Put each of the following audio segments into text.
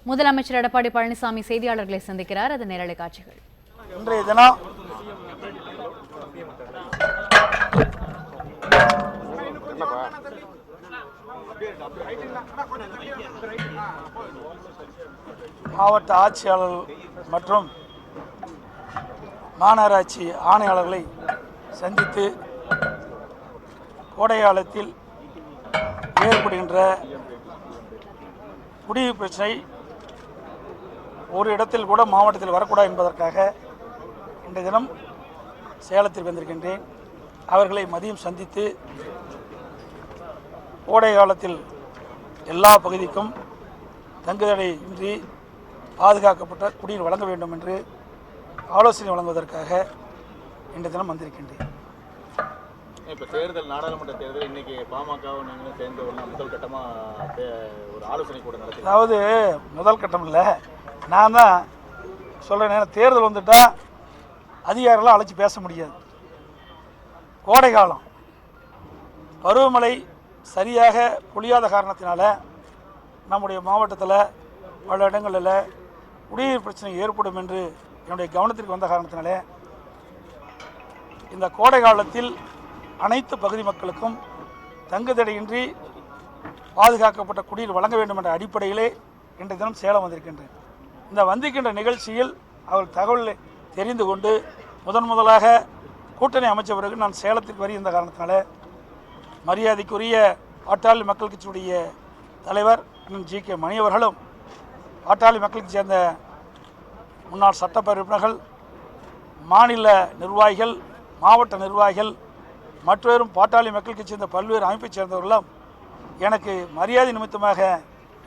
முதலமைச்சர் எடப்பாடி பழனிசாமி செய்தியாளர்களை சந்திக்கிறார். அது நேரலை காட்சிகள். இன்றைய தினம் மாவட்ட ஆட்சியாளர்கள் மற்றும் மாநகராட்சி ஆணையாளர்களை சந்தித்து கோடை காலத்தில் ஏற்படுகின்ற குடிநீர் பிரச்சனை ஒரு இடத்தில் கூட மாவட்டத்தில் வரக்கூடாது என்பதற்காக இன்றைய தினம் சேலத்தில் வந்திருக்கின்றேன். அவர்களை மதியம் சந்தித்து கோடை காலத்தில் எல்லா பகுதிக்கும் தங்குதடை இன்றி பாதுகாக்கப்பட்ட குடிநீர் வழங்க வேண்டும் என்று ஆலோசனை வழங்குவதற்காக இன்றைய தினம் வந்திருக்கின்றேன். இப்போ தேர்தல், நாடாளுமன்ற தேர்தல் இன்னைக்கு பாமகவும் நீங்களும் சேர்ந்து முதல் கட்டமாக ஒரு ஆலோசனை கூட நடத்தி, அதாவது முதல் கட்டம் இல்லை, நான் தான் சொல்கிறேன், தேர்தல் வந்துட்டால் அதிகாரிகளாம் அழைச்சி பேச முடியாது. கோடை காலம் பருவமழை சரியாக பொழியாத காரணத்தினால நம்முடைய மாவட்டத்தில் பல இடங்களில் குடிநீர் பிரச்சனை ஏற்படும் என்று என்னுடைய கவனத்திற்கு வந்த காரணத்தினாலே இந்த கோடை காலத்தில் அனைத்து பகுதி மக்களுக்கும் தங்குதடையின்றி பாதுகாக்கப்பட்ட குடிநீர் வழங்க வேண்டும் என்ற அடிப்படையிலே இன்றைய தினம் சேலம் வந்திருக்கின்றேன். இந்த வந்திருக்கின்ற நிகழ்ச்சியில் அவர் தகவலை தெரிந்து கொண்டு முதலாக கூட்டணி அமைச்ச பிறகு நான் சேலத்திற்கு வருகின்ற காரணத்தினால மரியாதைக்குரிய பாட்டாளி மக்கள் கட்சியுடைய தலைவர் ஜி கே மணி அவர்களும் பாட்டாளி மக்களுக்கு சேர்ந்த முன்னாள் சட்டப்பேரவை உறுப்பினர்கள், மாநில நிர்வாகிகள், மாவட்ட நிர்வாகிகள் மற்றவரும் பாட்டாளி மக்களுக்கு சேர்ந்த பல்வேறு அமைப்பைச் சேர்ந்தவர்களும் எனக்கு மரியாதை நிமித்தமாக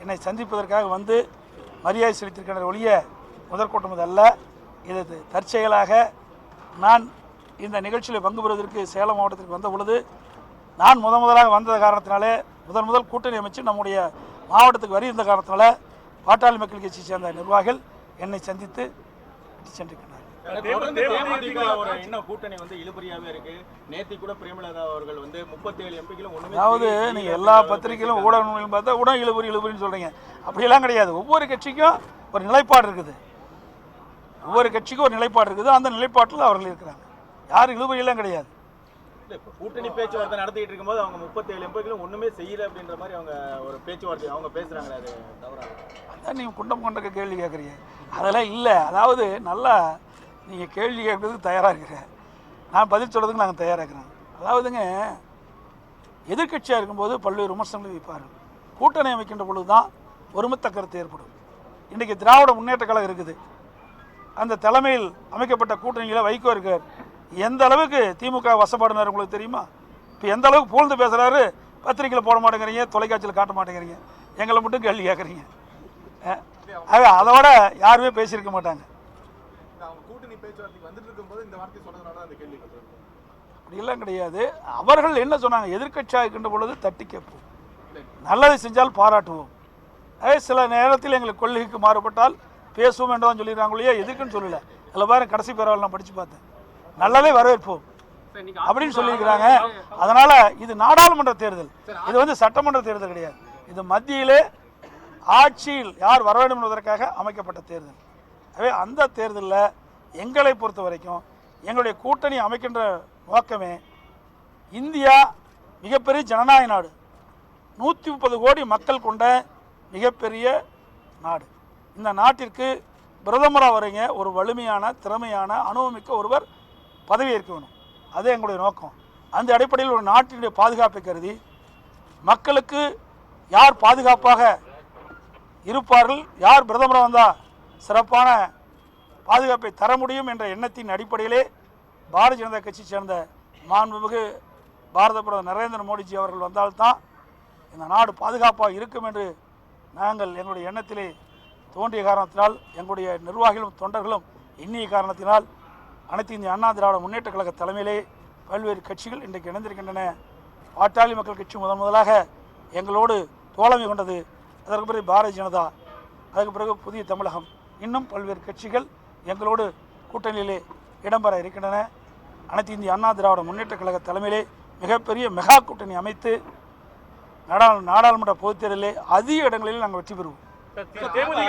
என்னை சந்திப்பதற்காக வந்து மரியாதை செலுத்தியிருக்கின்ற ஒழிய முதற்கூட்டம் அல்ல. இது தற்செயலாக நான் இந்த நிகழ்ச்சியில் பங்கு பெறுவதற்கு சேலம் மாவட்டத்திற்கு வந்த பொழுது நான் முதலாக வந்த காரணத்தினாலே முதல் கூட்டணி அமைச்சு நம்முடைய மாவட்டத்துக்கு வருகின்ற காரணத்தினால பாட்டாளி மக்கள் கட்சியை சேர்ந்த நிர்வாகிகள் என்னை சந்தித்து சென்றிருக்கிறார்கள். கூட்டணி வந்து இழுபறியாவே இருக்கு. நேத்தி கூட பிரேமலதா அவர்கள் வந்து 37 எம்பிக்களும் ஒண்ணுமே, அதாவது நீங்க எல்லா பத்திரிகையிலும் ஊடகங்களும் பார்த்தா கூட இழுபறின்னு சொல்றீங்க. அப்படியெல்லாம் கிடையாது. ஒவ்வொரு கட்சிக்கும் ஒரு நிலைப்பாடு இருக்குது. ஒவ்வொரு கட்சிக்கும் ஒரு நிலைப்பாடு இருக்குது. அந்த நிலைப்பாட்டில் அவர்கள் இருக்கிறாங்க. யாரும் இழுபறியெல்லாம் கிடையாது. கூட்டணி பேச்சுவார்த்தை நடத்திட்டு இருக்கும்போது அவங்க 37 எம்பிக்களும் ஒண்ணுமே செய்யல அப்படின்ற மாதிரி அவங்க ஒரு பேச்சுவார்த்தை அவங்க பேசுறாங்க. அது தவறாக? அதான் நீங்கள் குண்டம் கொண்ட கேள்வி கேட்குறீங்க. அதெல்லாம் இல்லை. அதாவது நல்லா நீங்கள் கேள்வி கேட்குறதுக்கு தயாராக இருக்கிறேன், நான் பதில் சொல்கிறதுக்கு நாங்கள் தயாராக இருக்கிறோம். அதாவதுங்க, எதிர்கட்சியாக இருக்கும்போது பல்வேறு விமர்சனங்களை வைப்பார்கள். கூட்டணி அமைக்கின்ற பொழுது தான் ஒருமித்த கருத்து ஏற்படும். இன்றைக்கி திராவிட முன்னேற்ற கழகம் இருக்குது. அந்த தலைமையில் அமைக்கப்பட்ட கூட்டணியில் வைகோ இருக்கார். எந்த அளவுக்கு திமுக வசப்பாடுனார் உங்களுக்கு தெரியுமா? இப்போ எந்த அளவுக்கு பூழ்ந்து பேசுகிறாரு. பத்திரிகையில் போட மாட்டேங்கிறீங்க, தொலைக்காட்சியில் காட்ட மாட்டேங்கிறீங்க, எங்களை மட்டும் கேள்வி கேட்குறீங்க. ஆக அதோட யாருமே பேசியிருக்க மாட்டாங்க. கூட்டணி பேச்சுவார்த்தைக்கு வந்துட்டு இருக்கும்போது இந்த வார்த்தை சொன்னதுனால அந்த கேள்வி அப்படியெல்லாம் கிடையாது. அவர்கள் என்ன சொன்னாங்க? எதிர்கட்சியாக இருக்கின்ற பொழுது தட்டி கேட்போம், நல்லதை செஞ்சால் பாராட்டுவோம், சில நேரத்தில் எங்களுக்கு கொள்கைக்கு மாறுபட்டால் பேசுவோம் என்று தான் சொல்லிடுறாங்க இல்லையா, எதுக்குன்னு சொல்லலை. அதில் பாருங்க, கடைசி பேரவல் நான் படித்து பார்த்தேன், நல்லதே வரவேற்போம் அப்படின்னு சொல்லியிருக்கிறாங்க. அதனால இது நாடாளுமன்ற தேர்தல், இது வந்து சட்டமன்ற தேர்தல் கிடையாது. இது மத்தியிலே ஆட்சியில் யார் வர வேண்டும் என்பதற்காக அமைக்கப்பட்ட தேர்தல். எனவே அந்த தேர்தலில் எங்களை பொறுத்த வரைக்கும் எங்களுடைய கூட்டணி அமைக்கின்ற நோக்கமே, இந்தியா மிகப்பெரிய ஜனநாயக நாடு, 130 கோடி மக்கள் கொண்ட மிகப்பெரிய நாடு. இந்த நாட்டிற்கு பிரதமராக வரீங்க ஒரு வலிமையான, திறமையான, அனுபவமிக்க ஒருவர் பதவியேற்க வேணும். அது எங்களுடைய நோக்கம். அந்த அடிப்படையில் ஒரு நாட்டினுடைய பாதுகாப்பை கருதி மக்களுக்கு யார் பாதுகாப்பாக இருப்பார்கள், யார் பிரதமராக வந்தால் சிறப்பான பாதுகாப்பை தர முடியும் என்ற எண்ணத்தின் அடிப்படையிலே பாரதிய ஜனதா கட்சி சேர்ந்த மாண்புமிகு பாரத பிரதமர் நரேந்திர மோடிஜி அவர்கள் வந்தால்தான் இந்த நாடு பாதுகாப்பாக இருக்கும் என்று நாங்கள் எங்களுடைய எண்ணத்திலே தோன்றிய காரணத்தினால், எங்களுடைய நிர்வாகிகளும் தொண்டர்களும் எண்ணிய காரணத்தினால் அனைத்து இந்திய அண்ணா திராவிட முன்னேற்ற கழக தலைமையிலே பல்வேறு கட்சிகள் இன்றைக்கு இணைந்திருக்கின்றன. பாட்டாளி மக்கள் கட்சி முதலாக எங்களோடு தோழமை கொண்டது. அதற்கு பிறகு பாரதிய ஜனதா, அதுக்கு பிறகு புதிய தமிழகம், இன்னும் பல்வேறு கட்சிகள் எங்களோடு கூட்டணியிலே இடம்பெற இருக்கின்றன. அனைத்து இந்திய அண்ணா திராவிட முன்னேற்ற கழக தலைமையிலே மிகப்பெரிய மெகா கூட்டணி அமைத்து நாடாளுமன்ற பொதுத் தேர்தலிலே அதிக இடங்களில் நாங்கள் வெற்றி பெறுவோம். தலைமைச்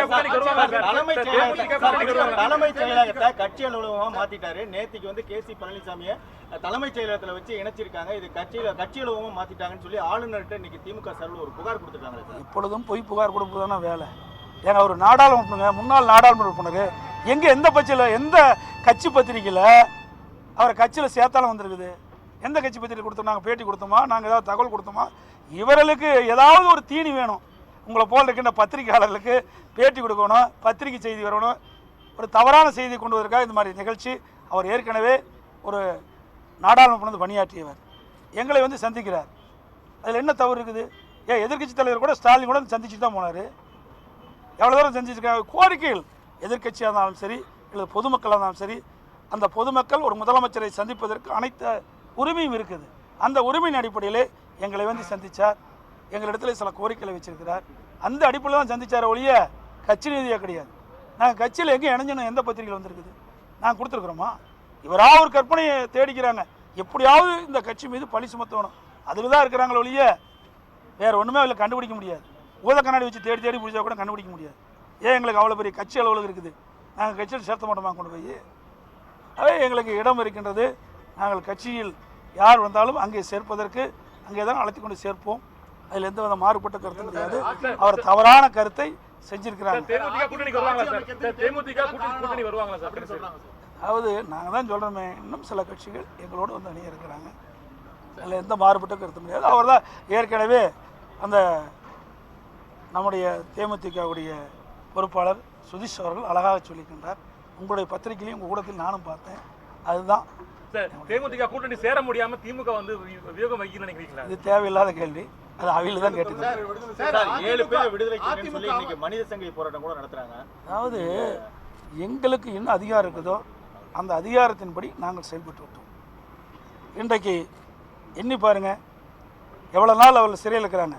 செயலகத்தை கட்சி அலுவலகமா மாத்திட்டாரு. நேத்திக்கு வந்து KC பழனிசாமியை தலைமைச் செயலகத்துல வச்சு இணைச்சிருக்காங்க. இது கட்சி அலுவலகமா மாத்திட்டாங்கன்னு சொல்லி ஆளுநர்கிட்ட இன்னைக்கு திமுக சார்பில் ஒரு புகார் கொடுத்துருக்காங்க. இப்பொழுதும் பொய் புகார் கொடுப்பதுதான வேலை. ஏங்க ஒரு நாடாளுமன்ற முன்னாள் நாடாளுமன்ற உறுப்பினர் எங்க எந்த பட்சியில் எந்த கட்சி பத்திரிகையில் அவரை கட்சியில் சேர்த்தாலும் வந்திருக்குது? எந்த கட்சி பத்திரிகை கொடுத்தோம்? நாங்கள் பேட்டி கொடுத்தோமா? நாங்கள் ஏதாவது தகவல் கொடுத்தோமா? இவர்களுக்கு ஏதாவது ஒரு தீனி வேணும். உங்களை போல் இருக்கின்ற பத்திரிகையாளர்களுக்கு பேட்டி கொடுக்கணும், பத்திரிகை செய்தி வரணும், ஒரு தவறான செய்தி கொண்டு வருவதற்காக இந்த மாதிரி நிகழ்ச்சி. அவர் ஏற்கனவே ஒரு நாடாளுமன்ற பணியாற்றியவர், எங்களை வந்து சந்திக்கிறார். அதில் என்ன தவறு இருக்குது? எதிர்க்கட்சி தலைவர் கூட ஸ்டாலின் கூட சந்திச்சுட்டு தான் போனார். எவ்வளோ தூரம் செஞ்சுருக்காங்க? கோரிக்கைகள் எதிர்க்கட்சியாக இருந்தாலும் சரி இல்லை பொதுமக்களாக இருந்தாலும் சரி, அந்த பொதுமக்கள் ஒரு முதலமைச்சரை சந்திப்பதற்கு அனைத்து உரிமையும் இருக்குது. அந்த உரிமையின் அடிப்படையிலே எங்களை வந்து சந்தித்தார். எங்களிடத்தில் சில கோரிக்கைகளை வச்சிருக்கிறார். அந்த அடிப்படையில் தான் சந்தித்தார் ஒழிய கட்சி நீதியாக கிடையாது. நாங்கள் கட்சியில் எங்கே இணைஞ்சணும்? எந்த பத்திரிகையில் வந்திருக்குது? நாங்கள் கொடுத்துருக்குறோமா? இவராக ஒரு கற்பனையை தேடிக்கிறாங்க, எப்படியாவது இந்த கட்சி மீது பழி சுமத்தணும். அதில் தான் இருக்கிறாங்களே ஒழிய வேறு ஒன்றுமே அதில் கண்டுபிடிக்க முடியாது. ஊத கண்ணாடி வச்சு தேடி தேடி பிடிச்சா கூட கண்டுபிடிக்க முடியாது. ஏன் எங்களுக்கு அவ்வளோ பெரிய கட்சி அலுவலகம் இருக்குது, நாங்கள் கட்சியில் சேர்த்த மாட்டோமா கொண்டு போய்? அதே எங்களுக்கு இடம் இருக்கின்றது. நாங்கள் கட்சியில் யார் வந்தாலும் அங்கே சேர்ப்பதற்கு அங்கே தான் அழைத்து கொண்டு சேர்ப்போம். அதில் எந்த வித மாறுபட்ட கருத்தும் கிடையாது. அவர் தவறான கருத்தை செஞ்சிருக்கிறாங்க. அதாவது நாங்கள் தான் சொல்கிறோமே, இன்னும் சில கட்சிகள் எங்களோடு வந்து அணிய இருக்கிறாங்க. அதில் எந்த மாறுபட்ட கருத்தும் கிடையாது. அவர் தான் ஏற்கனவே அந்த நம்முடைய தேமுதிகவுடைய பொறுப்பாளர் சுதீஷ் அவர்கள் அழகாக சொல்லிக்கின்றார். உங்களுடைய பத்திரிகையிலையும் உங்கள் கூடத்தில் நானும் பார்த்தேன். அதுதான் தேமுதிக கூட்டணி சேர முடியாம திமுக வந்து வியோகம் வைக்கணும்னு நினைக்கிறீங்களா? இது தேவையில்லாத கேள்வி. அது அவையில் தான் கேட்டுக்கிறேன். 7 பேர் விடுதலைக்கு சொல்லி இன்னைக்கு மனித சங்கிலி போராட்டம் கூட நடத்துறாங்க. அதாவது எங்களுக்கு என்ன அதிகாரம் இருக்குதோ அந்த அதிகாரத்தின்படி நாங்கள் செயல்பட்டு விட்டோம். இன்றைக்கு எண்ணி பாருங்க, எவ்வளோ நாள் அவர்கள் சிறையில் இருக்கிறாங்க.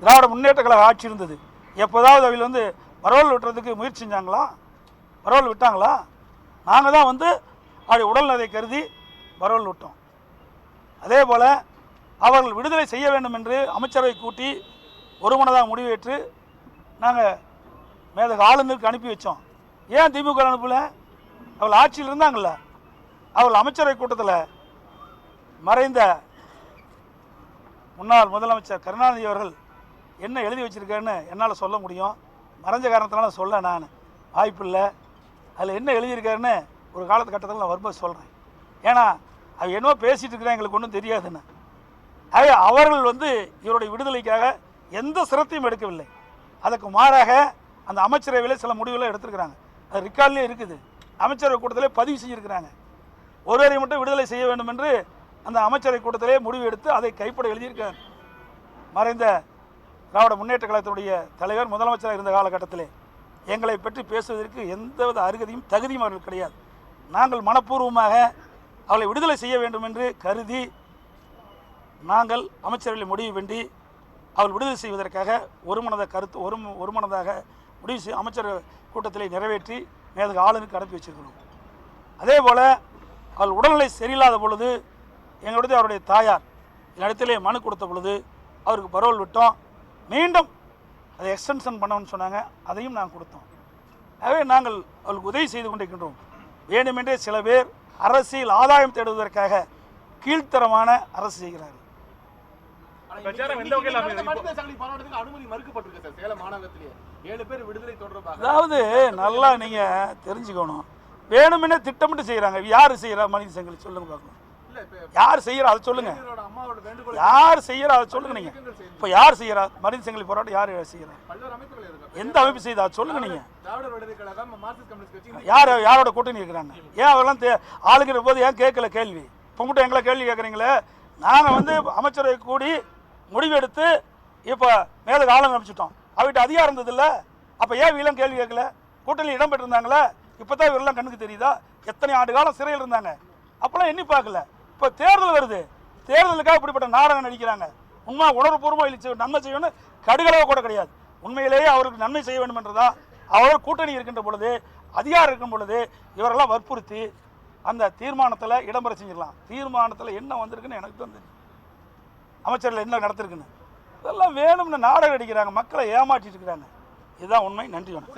திராவிட முன்னேற்ற கழக ஆட்சி இருந்தது. எப்போதாவது அவர்கள் வந்து பரவல் விட்டுறதுக்கு முயற்சி செஞ்சாங்களா? பரவல் விட்டாங்களா? நாங்கள் தான் வந்து அப்படி உடல்நதை கருதி பரவல் விட்டோம். அதே போல் அவர்கள் விடுதலை செய்ய வேண்டும் என்று அமைச்சரவை கூட்டி ஒருமனதாக முடிவேற்று நாங்கள் மேதக ஆளுநருக்கு அனுப்பி வச்சோம். ஏன் திமுக அனுப்பல? அவர்கள் ஆட்சியில் இருந்தாங்கள்ல. அவர்கள் அமைச்சரவை கூட்டத்தில் மறைந்த முன்னாள் முதலமைச்சர் கருணாநிதி அவர்கள் என்ன எழுதி வச்சுருக்காருன்னு என்னால் சொல்ல முடியும். மறைஞ்ச காரணத்தினால சொல்ல நான் வாய்ப்பில்லை. அதில் என்ன எழுதியிருக்காருன்னு ஒரு காலகட்டத்தில் நான் வரும்போது சொல்கிறேன். ஏன்னா அது என்னவோ பேசிகிட்டு இருக்கிறேன், எங்களுக்கு ஒன்றும் தெரியாதுன்னு. ஆக அவர்கள் வந்து இவருடைய விடுதலைக்காக எந்த சிரத்தையும் எடுக்கவில்லை. அதுக்கு மாறாக அந்த அமைச்சரவையில் சில முடிவுகளை எடுத்துருக்கிறாங்க. அது ரிக்கார்ட்லேயே இருக்குது. அமைச்சரவை கூட்டத்திலே பதிவு செஞ்சுருக்கிறாங்க. ஒருவரை மட்டும் விடுதலை செய்ய வேண்டும் என்று அந்த அமைச்சரவை கூட்டத்திலே முடிவு எடுத்து அதை கைப்பட எழுதியிருக்காங்க. மறைந்த திராவிட முன்னேற்ற கழகத்துடைய தலைவர் முதலமைச்சராக இருந்த காலகட்டத்திலே எங்களை பற்றி பேசுவதற்கு எந்தவித அருகதையும் தகுதியும் அவர்கள் கிடையாது. நாங்கள் மனப்பூர்வமாக அவளை விடுதலை செய்ய வேண்டும் என்று கருதி நாங்கள் அமைச்சரவையில் முடிவு வேண்டி அவள் விடுதலை செய்வதற்காக ஒருமனதாக முடிவு செய்ய அமைச்சர் கூட்டத்திலே நிறைவேற்றி மேதகு ஆளுநருக்கு அனுப்பி வச்சிருக்கிறோம். அதே போல் அவள் உடல்நிலை சரியில்லாத பொழுது எங்களுடைய அவருடைய தாயார் இடத்திலே மனு கொடுத்த பொழுது அவருக்கு பரவல் விட்டோம். மீண்டும் அதை எக்ஸ்டென்ஷன் பண்ணணும்னு சொன்னாங்க, அதையும் நாங்கள் கொடுத்தோம். ஆகவே நாங்கள் அவளுக்கு உதவி செய்து கொண்டிருக்கின்றோம். வேண்டுமென்றே சில பேர் அரசியல் ஆதாயம் தேடுவதற்காக கீழ்த்தரமான அரசு செய்கிறார்கள். அதாவது நல்லா நீங்கள் தெரிஞ்சுக்கணும், வேணுமென்னே திட்டமிட்டு செய்கிறாங்க. யார் செய்கிறா மனித சங்கிலி? சொல்லுங்க பார்க்கணும். யார் செய்கிறா அதை சொல்லுங்க. யார் செய்கிறா அதை சொல்லுங்க. நீங்க இப்போ யார் செய்கிறா மனித சங்கிலி போராட்டம்? யார் செய்கிறா? எந்த அமைப்பு செய்தா சொல்லுங்க. நீங்க யாரோட கூட்டணி இருக்கிறாங்க? ஏன் அவரெல்லாம் ஆளுங்கிற போது ஏன் கேட்கல கேள்வி? இப்போ மட்டும் எங்களை கேள்வி கேட்குறீங்களே. நாங்கள் வந்து அமைச்சரவை கூடி முடிவெடுத்து இப்போ மேலே ஆளுங்க அமைச்சிட்டோம். அவர்கிட்ட அதிகாரம் இருந்ததில்ல. அப்போ ஏன் இவெல்லாம் கேள்வி கேட்கல? கூட்டணியில் இடம் பெற்றிருந்தாங்களே. இப்போ தான் இவரெல்லாம் கண்ணுக்கு தெரியுதா? எத்தனை ஆண்டு காலம் சிறையில் இருந்தாங்க, அப்போல்லாம் எண்ணி பார்க்கல. இப்போ தேர்தல் வருது, தேர்தலுக்காக இப்படிப்பட்ட நாடகம் நடிக்கிறாங்க. உண்மை உணர்வுபூர்வமாக நன்மை செய்யணும்னு கடுகளவு கூட கிடையாது. உண்மையிலேயே அவருக்கு நன்மை செய்ய வேண்டும் என்றதா அவர் கூட்டணி இருக்கின்ற பொழுது, அதிகாரம் இருக்கும் பொழுது இவரெல்லாம் வற்புறுத்தி அந்த தீர்மானத்தில் இடம்பெற செஞ்சிடலாம். தீர்மானத்தில் என்ன வந்திருக்குன்னு எனக்கு தான் தெரியும். அமைச்சரில் என்ன நடத்திருக்குன்னு இதெல்லாம் வேணும்னு நாடகம் அடிக்கிறாங்க, மக்களை ஏமாற்றிட்டு இருக்கிறாங்க. இதுதான் உண்மை. நன்றி வணக்கம்.